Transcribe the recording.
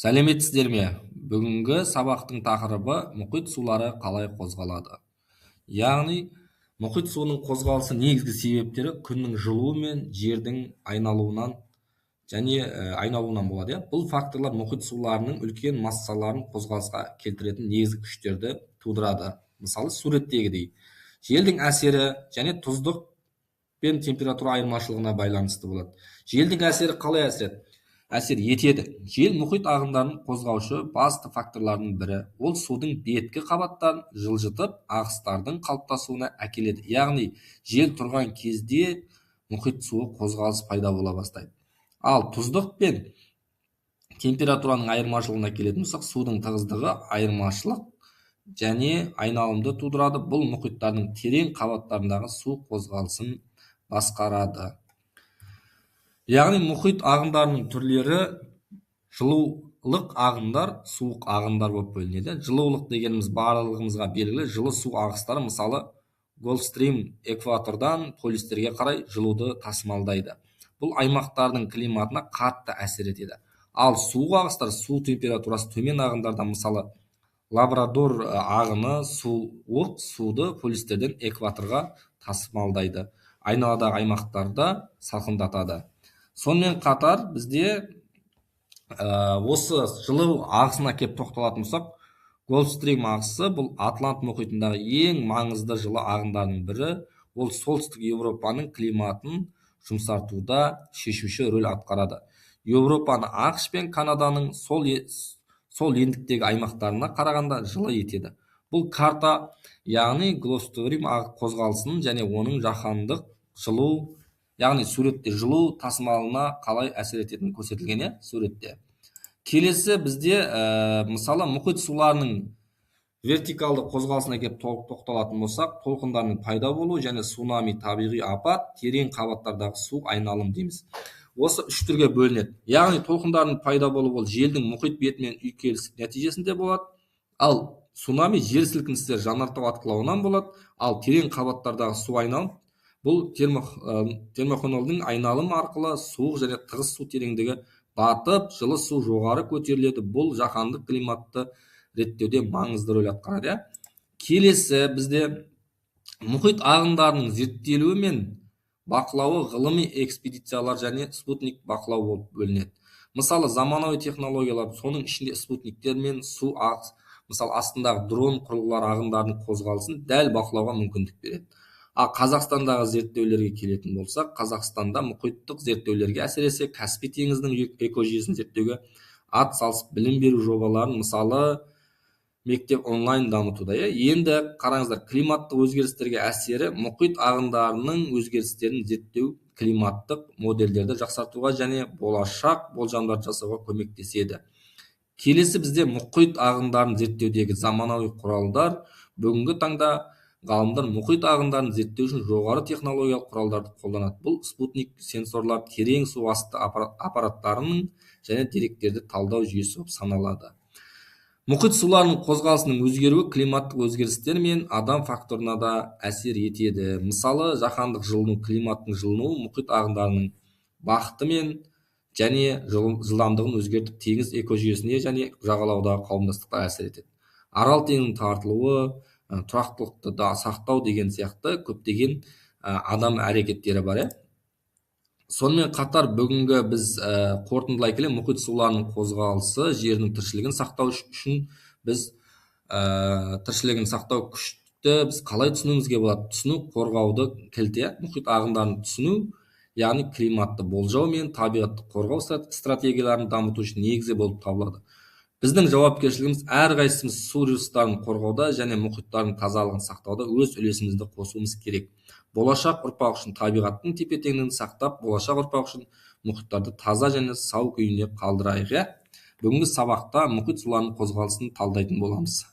Сәлеметсіздер ме? Бүгінгі сабақтың тақырыбы мұхит сулары қалай қозғалады. Яғни, мұхит суының қозғалысы негізгі себептері күннің жылуы мен жердің айналуынан болады. Бұл факторлар мұхит суларының үлкен массаларын қозғалысқа келтіретін негізгі күштерді тудырады. Мысалы, суреттегідей, желдің әсері және тұздық пен температура айырмашылығына байланысты болады. Желдің әсері қалай әсер етеді? Жел мұхит ағындарын қозғаушы басты факторлардың бірі. Ол судың беткі қабаттарын жылжытып, ағыстардың қалыптасуына әкеледі. Яғни, жел тұрған кезде мұхит суы қозғалыс пайда бола бастайды. Ал тұздық пен температураның айырмашылығына келетін болсақ, судың тығыздығы айырмашылық және айналымды тудырады. Бұл мұхиттардың терең қабаттарындағы су қозғалысын басқарады. Яғни мұхит ағындарының түрлері жылулық ағындар, суық ағындар болып бөлінеді. Жылулық дегеніміз барлығымызға белгілі жылы су ағыстары, мысалы Голфстрим экватордан полюстерге қарай жылуды тасымалдайды. Бұл аймақтардың климатына қатты әсер етеді. Ал суық ағыстар су температурасы төмен ағындарда, мысалы Лабрадор ағыны суық суды полюстерден экваторға тасымалдайды. Айналадағы аймақтарда салқындатады. Сонымен қатар бізде осы жылу ағысына кеп тоқталатын болсақ, Голфстрим ағысы бұл Атлант мұхитындағы ең маңызды жылы ағындардың бірі. Ол солтүстік Еуропаның климатын жұмсартуда шешуші рөл атқарады. Еуропаны ақш пен Канаданың сол ендіктегі аймақтарына қарағанда жылы етеді. Бұл карта, яғни Голфстрим қозғалысының және оның жаһандық жылу, яғни суретте жылу тасымалына қалай әсер ететіні көрсетілген суретте. Келесі бізде мысалы мұхит суларының вертикалды қозғалысына кеп тоқталатын болсақ, толқындардың пайда болуы және цунами, табиғи апат, терең қабаттардағы су айналым дейміз. Осы үш түрге бөлінеді. Яғни толқындардың пайда болуы желдің мұхит бетімен үйкелісі нәтижесінде болады. Ал цунами жер сілкіністер жанартау атқылауынан болады. Ал терең қабаттардағы су айналым бұл термохронолдың айналым арқылы суық және тығыз су тереңдігі батып, жылы су жоғары көтеріледі. Бұл жаһандық климатты реттеуде маңызды рөл атқарады. Келесі бізде мұхит ағындарының зерттелуі мен бақылауы ғылыми экспедициялар және спутник бақылау болып бөлінеді. Мысалы, заманауи технологиялар, соның ішінде спутниктер мен су мысалы астындағы дрон құрылғылар ағындардың қозғалысын дәл бақылауға мүмкіндік береді. Ал Қазақстандағы зерттеулерге келетін болсақ, Қазақстанда мұхиттық зерттеулерге әсіресе Каспий теңізінің экожүйесін зерттеуге атсалысып білім беру жобаларын, мысалы мектеп онлайн дамытуда. Енді қараңыздар, климаттық өзгерістерге әсері мұхит ағындарының өзгерістерін зерттеу климаттық модельдерді жақсартуға және болашақ болжамдар жасауға көмектеседі. Келесі бізде мұхит ағындарын зерттеудегі заманауи құралдар. Бүгінгі таңда ғалымдар мұхит ағындарын зерттеу үшін жоғары технологиялық құралдарды қолданады. Бұл спутник сенсорлар, терең су асты аппараттарының және деректерді талдау жүйесі болып саналады. Мұхит суларының қозғалысының өзгеруі климаттық өзгерістер мен адам факторына да әсер етеді. Мысалы, жаһандық жылыну, климаттың жылынуы мұхит ағындарының бағыты мен және жылдамдығын өзгертіп, теңіз экожүйесіне және жағалаудағы қауымдастыққа әсер етеді. Арал теңізінің тартылуы, тұрақтылықты да сақтау деген сияқты көптеген адам әрекеттері бар. Сонымен қатар бүгінгі біз қорытындылай келе мұхит суларының қозғалысы жердің тіршілігін сақтау үшін біз тіршілігін сақтау күшті біз қалай түсінуімізге болады? Түсіну қорғауды кілті. Мұхит ағындарын түсіну, яғни климатты болжау мен табиғатты қорғау стратегияларын дамыту үшін негізі болып табылады. Біздің жауапкершілігіміз әрқайсымыз су ресурстарын қорғауда және мұхиттардың тазалығын сақтауда өз үлесімізді қосуымыз керек. Болашақ ұрпақ үшін табиғаттың тепе-теңдігін сақтап, болашақ ұрпақ үшін мұхиттарды таза және сау күйінде қалдырайық. Бүгінгі сабақта мұхит суларының қозғалысын талдайтын боламыз.